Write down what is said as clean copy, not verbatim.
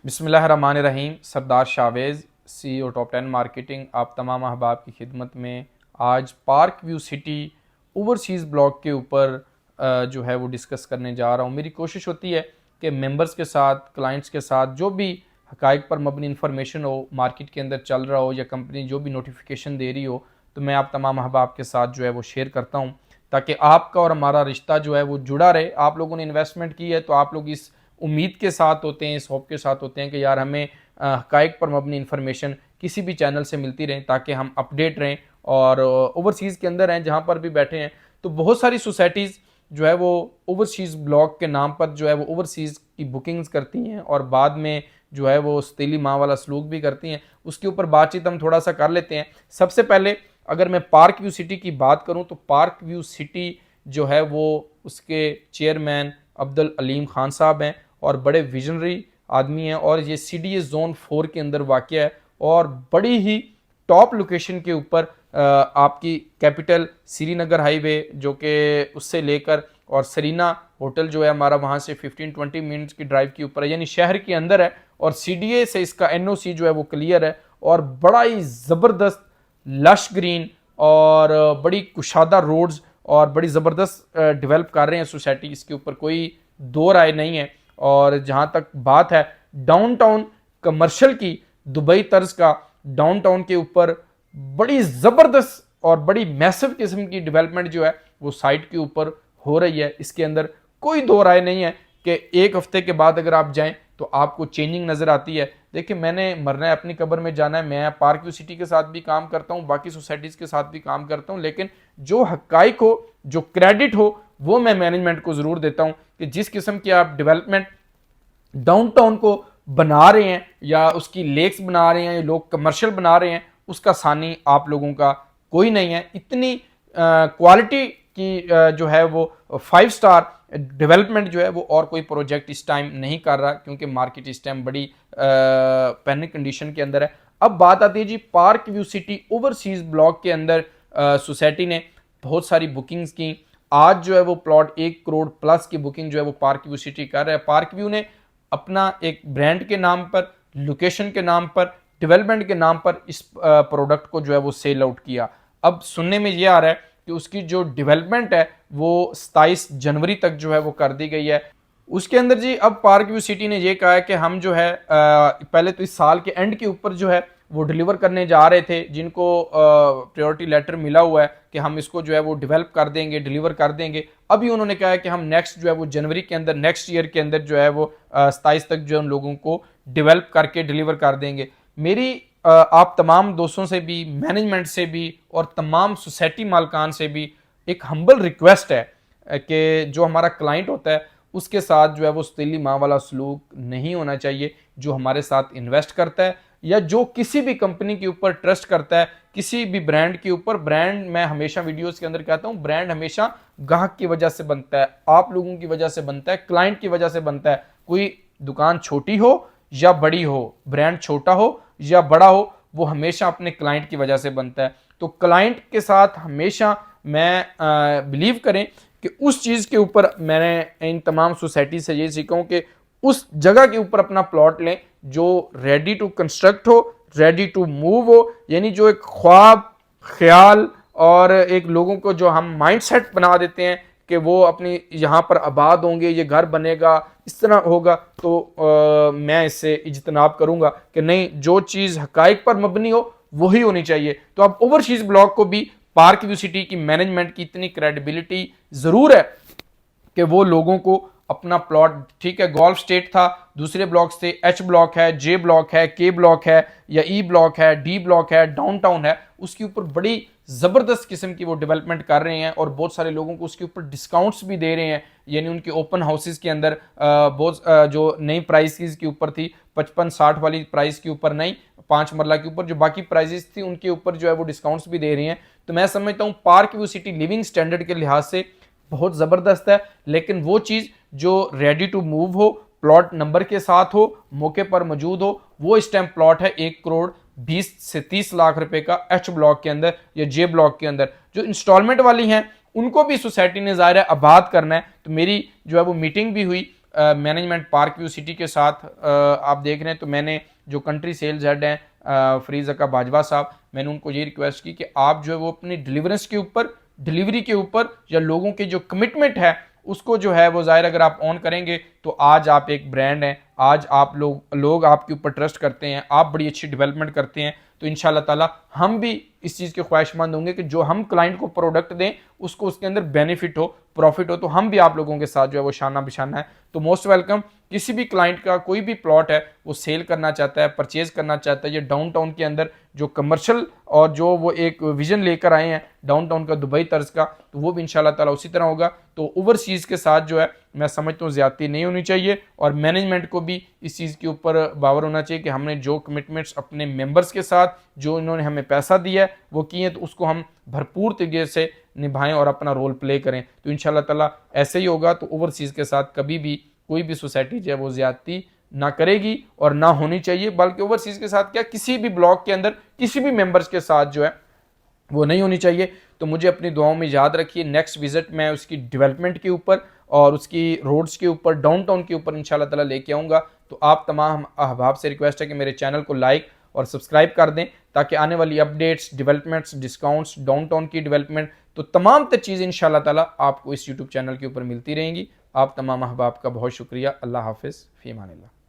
बिस्मिल्लाहिर्रहमानिर्रहीम। सरदार Chavez, CEO top 10 marketing, आप तमाम अहबाब की खिदमत में आज park view city overseas block के ऊपर जो है वो डिस्कस करने जा रहा हूँ। मेरी कोशिश होती है कि मेंबर्स के साथ, क्लाइंट्स के साथ जो भी हक़ाइक़ पर मबनी इन्फॉर्मेशन हो, मार्केट के अंदर चल रहा हो या कंपनी जो भी नोटिफिकेशन दे रही हो, तो मैं आप तमाम अहबाब के साथ जो है वो शेयर करता हूँ, ताकि आपका और हमारा रिश्ता जो है वो जुड़ा रहे। आप लोगों ने इन्वेस्टमेंट की है तो आप लोग इस उम्मीद के साथ होते हैं, इस होप के साथ होते हैं कि यार हमें हक़ाइक़ पर मबनी इन्फॉर्मेशन किसी भी चैनल से मिलती रहे, ताकि हम अपडेट रहें। और ओवरसीज़ के अंदर हैं, जहाँ पर भी बैठे हैं, तो बहुत सारी सोसाइटीज़ जो है वो ओवरसीज़ ब्लॉक के नाम पर जो है वो ओवरसीज़ की बुकिंग्स करती हैं और बाद में जो है वो सतीली माँ वाला सलूक भी करती हैं। उसके ऊपर बातचीत हम थोड़ा सा कर लेते हैं। सबसे पहले अगर मैं पार्क व्यू सिटी की बात करूं तो पार्क व्यू सिटी जो है वो उसके चेयरमैन अब्दुल अलीम खान साहब हैं और बड़े विजनरी आदमी हैं और ये CDA जोन 4 के अंदर वाक़ है और बड़ी ही टॉप लोकेशन के ऊपर आपकी कैपिटल श्रीनगर हाईवे जो कि उससे लेकर और सरीना होटल जो है हमारा वहाँ से 15-20 मिनट्स की ड्राइव के ऊपर है, यानी शहर के अंदर है। और CDA से इसका NOC जो है वो क्लियर है और बड़ा ही ज़बरदस्त लश ग्रीन और बड़ी कुशादा रोड्स और बड़ी ज़बरदस्त डेवलप कर रहे हैं सोसाइटी, इसके ऊपर कोई दो राय नहीं है। और जहाँ तक बात है डाउनटाउन कमर्शियल की, दुबई तर्ज का डाउनटाउन के ऊपर बड़ी ज़बरदस्त और बड़ी मैसिव किस्म की डेवलपमेंट जो है वो साइट के ऊपर हो रही है। इसके अंदर कोई दो राय नहीं है कि एक हफ्ते के बाद अगर आप जाएं तो आपको चेंजिंग नज़र आती है। देखिए, मैंने मरना है, अपनी कब्र में जाना है। मैं पार्क व्यू सिटी के साथ भी काम करता हूँ, बाकी सोसाइटीज़ के साथ भी काम करता हूँ, लेकिन जो हक़ाइक़ हो, जो क्रेडिट हो, वो मैं मैनेजमेंट को ज़रूर देता हूँ कि जिस किस्म की आप डेवलपमेंट डाउनटाउन को बना रहे हैं या उसकी लेक्स बना रहे हैं या लोग कमर्शियल बना रहे हैं, उसका सानी आप लोगों का कोई नहीं है। इतनी क्वालिटी की जो है वो 5 स्टार डेवलपमेंट जो है वो और कोई प्रोजेक्ट इस टाइम नहीं कर रहा, क्योंकि मार्केट इस टाइम बड़ी पैनिक कंडीशन के अंदर है। अब बात आती है जी park view city overseas block के अंदर सोसाइटी ने बहुत सारी बुकिंग्स की। आज जो है वो प्लॉट 1 करोड़ प्लस की बुकिंग जो है वो पार्क व्यू सिटी कर रहा है। पार्क व्यू ने अपना एक ब्रांड के नाम पर, लोकेशन के नाम पर, डेवलपमेंट के नाम पर इस प्रोडक्ट को जो है वो सेल आउट किया। अब सुनने में ये आ रहा है कि उसकी जो डेवलपमेंट है वो 27 जनवरी तक जो है वो कर दी गई है। उसके अंदर जी अब पार्क व्यू सिटी ने ये कहा है कि हम जो है पहले तो इस साल के एंड के ऊपर जो है वो डिलीवर करने जा रहे थे, जिनको प्रायोरिटी लेटर मिला हुआ है कि हम इसको जो है वो डेवलप कर देंगे, डिलीवर कर देंगे। अभी उन्होंने कहा है कि हम नेक्स्ट जो है वो जनवरी के अंदर, नेक्स्ट ईयर के अंदर जो है वो 27 तक जो है उन लोगों को डेवलप करके डिलीवर कर देंगे। मेरी आप तमाम दोस्तों से भी, मैनेजमेंट से भी और तमाम सोसाइटी मालकान से भी एक हम्बल रिक्वेस्ट है कि जो हमारा क्लाइंट होता है उसके साथ जो है वो सतीली माँ वाला सलूक नहीं होना चाहिए। जो हमारे साथ इन्वेस्ट करता है या जो किसी भी कंपनी के ऊपर ट्रस्ट करता है, किसी भी ब्रांड के ऊपर, ब्रांड मैं हमेशा वीडियोस के अंदर कहता हूँ, ब्रांड हमेशा ग्राहक की वजह से बनता है, आप लोगों की वजह से बनता है, क्लाइंट की वजह से बनता है। कोई दुकान छोटी हो या बड़ी हो, ब्रांड छोटा हो या बड़ा हो, वो हमेशा अपने क्लाइंट की वजह से बनता है। तो क्लाइंट के साथ हमेशा मैं बिलीव करें कि उस चीज़ के ऊपर मैंने इन तमाम सोसाइटी से ये सीखा हूँ कि उस जगह के ऊपर अपना प्लॉट लें जो रेडी टू कंस्ट्रक्ट हो, रेडी टू मूव हो, यानी जो एक ख्वाब, ख्याल और एक लोगों को जो हम माइंडसेट बना देते हैं कि वो अपनी यहाँ पर आबाद होंगे, ये घर बनेगा, इस तरह होगा, तो मैं इससे इज्तनाब करूँगा कि नहीं, जो चीज़ हक़ाइक़ पर मबनी हो वही होनी चाहिए। तो अब ओवरसीज़ ब्लॉक को भी पार्क व्यू सिटी की मैनेजमेंट की इतनी क्रेडिबिलिटी ज़रूर है कि वो लोगों को अपना प्लॉट, ठीक है गोल्फ स्टेट था, दूसरे ब्लॉक से H ब्लॉक है, J ब्लॉक है, K ब्लॉक है या E ब्लॉक है, D ब्लॉक है, डाउनटाउन है, उसके ऊपर बड़ी ज़बरदस्त किस्म की वो डेवलपमेंट कर रहे हैं और बहुत सारे लोगों को उसके ऊपर डिस्काउंट्स भी दे रहे हैं। यानी उनके ओपन हाउसेस के अंदर बहुत जो नई प्राइसेस के ऊपर थी, 55-60 वाली प्राइस के ऊपर नहीं, 5 मरला के ऊपर जो बाकी प्राइजेस थी उनके ऊपर जो है वो डिस्काउंट्स भी दे रही हैं। तो मैं समझता हूँ park view city living standard के लिहाज से बहुत ज़बरदस्त है, लेकिन वो चीज़ जो रेडी टू मूव हो, प्लॉट नंबर के साथ हो, मौके पर मौजूद हो, वो इस टाइम प्लॉट है 1 करोड़ 20 से 30 लाख रुपए का H ब्लॉक के अंदर या J ब्लॉक के अंदर। जो इंस्टॉलमेंट वाली हैं उनको भी सोसाइटी ने ज़ाहिर है आबाद करना है। तो मेरी जो है वो मीटिंग भी हुई मैनेजमेंट पार्क व्यू सिटी के साथ। आप देख रहे हैं तो मैंने जो कंट्री सेल्स हेड हैं फरीज अका बाजवा साहब, मैंने उनको ये रिक्वेस्ट की कि आप जो है वो अपनी डिलीवरेंस के ऊपर, डिलीवरी के ऊपर या लोगों की जो कमिटमेंट है उसको जो है वो ज़ाहिर अगर आप ऑन करेंगे तो आज आप एक ब्रांड हैं, आज आप लोग आपके ऊपर ट्रस्ट करते हैं, आप बड़ी अच्छी डेवलपमेंट करते हैं। तो इंशाल्लाह ताला हम भी इस चीज़ के ख्वाहिशमंद होंगे कि जो हम क्लाइंट को प्रोडक्ट दें उसको उसके अंदर बेनिफिट हो, प्रॉफिट हो, तो हम भी आप लोगों के साथ जो है वो शाना बिशाना है। तो मोस्ट वेलकम। किसी भी क्लाइंट का कोई भी प्लॉट है वो सेल करना चाहता है, परचेज करना चाहता है, ये डाउनटाउन के अंदर जो कमर्शियल और जो वो एक विजन लेकर आए हैं डाउनटाउन का दुबई तर्ज का, तो वो भी इंशाल्लाह ताला उसी तरह होगा। तो ओवरसीज़ के साथ जो है मैं समझता हूँ ज़्यादती नहीं होनी चाहिए और मैनेजमेंट को भी इस चीज़ के ऊपर बावर होना चाहिए कि हमने जो कमिटमेंट्स अपने मेंबर्स के साथ जो इन्होंने हमें पैसा दिया है वो किए, तो उसको हम भरपूर तरीके से निभाएं और अपना रोल प्ले करें। तो इंशाल्लाह ताला ऐसे ही होगा। तो ओवरसीज़ के साथ कभी भी कोई भी सोसाइटी जो है वो ज़्यादती ना करेगी और ना होनी चाहिए, बल्कि ओवरसीज़ के साथ क्या किसी भी ब्लॉक के अंदर किसी भी मेंबर्स के साथ जो है वो नहीं होनी चाहिए। तो मुझे अपनी दुआओं में याद रखिए। नेक्स्ट विजिट मैं उसकी डेवलपमेंट के ऊपर और उसकी रोड्स के ऊपर, डाउनटाउन के ऊपर इंशाल्लाह ताला लेके आऊँगा। तो आप तमाम अहबाब से रिक्वेस्ट है कि मेरे चैनल को लाइक और सब्सक्राइब कर दें ताकि आने वाली अपडेट्स, डेवलपमेंट्स, डिस्काउंट्स, डाउनटाउन की डेवलपमेंट, तो तमाम चीज़ें इंशाल्लाह ताला आपको इस यूट्यूब चैनल के ऊपर मिलती रहेंगी। आप तमाम अहबाब का बहुत शुक्रिया। अल्लाह हाफिज़, फ़ी अमानिल्लाह।